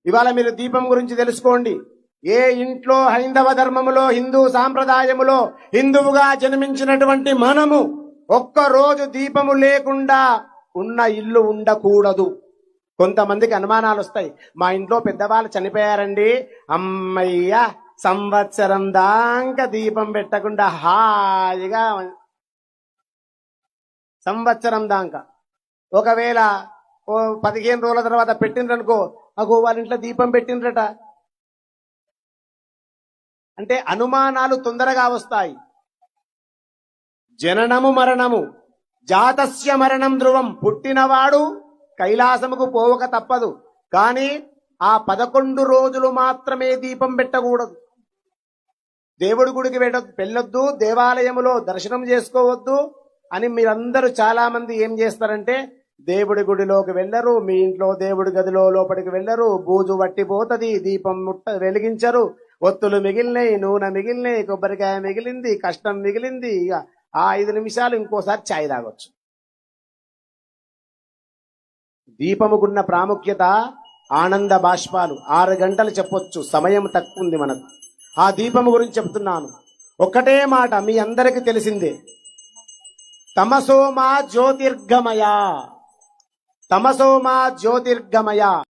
ఇవాళ మీరు దీపం గురించి తెలుసుకోండి. ఏ ఇంట్లో హైందవ ధర్మములో, హిందూ సాంప్రదాయములో హిందువుగా జన్మించినటువంటి మనము ఒక్కరోజు దీపము లేకుండా ఉన్న ఇల్లు ఉండకూడదు. కొంతమందికి అనుమానాలు వస్తాయి. మా ఇంట్లో పెద్దవాళ్ళు చనిపోయారండి, అమ్మయ్య సంవత్సరం దాకా దీపం పెట్టకుండా హాయిగా సంవత్సరం దాకా, ఒకవేళ 15 రోజుల తర్వాత పెట్టిండ్రనుకో, అగో వాళ్ళ ఇంట్లో దీపం పెట్టిండ్రట అంటే అనుమానాలు తొందరగా వస్తాయి. జననము మరణము, జాతస్య మరణం ధ్రువం. పుట్టినవాడు కైలాసముకు పోవక తప్పదు, కానీ ఆ 11 రోజులు మాత్రమే దీపం పెట్టకూడదు. దేవుడి గుడికి వెళ్ళొద్దు, దేవాలయములో దర్శనం చేసుకోవద్దు అని మీరందరూ చాలా మంది ఏం చేస్తారంటే, దేవుడి గుడిలోకి వెళ్ళరు, మీ ఇంట్లో దేవుడి గదిలో లోపలికి వెళ్ళరు, బూజు వట్టిపోతుంది, దీపం వెలిగించరు, ఒత్తులు మిగిలినాయి, నూనె మిగిలినాయి, కొబ్బరికాయ మిగిలింది, కష్టం మిగిలింది. ఇక ఆ 5 నిమిషాలు ఇంకోసారి ఛాయ్ తాగొచ్చు. దీపముకున్న ప్రాముఖ్యత ఆనంద బాష్పాలు. 6 గంటలు చెప్పొచ్చు, సమయం తక్కువ ఉంది మనకు. ఆ దీపము గురించి చెప్తున్నాను. ఒక్కటే మాట మీ అందరికి తెలిసిందే, తమసోమా జ్యోతిర్గమయ, తమసోమా జ్యోతిర్గమయ.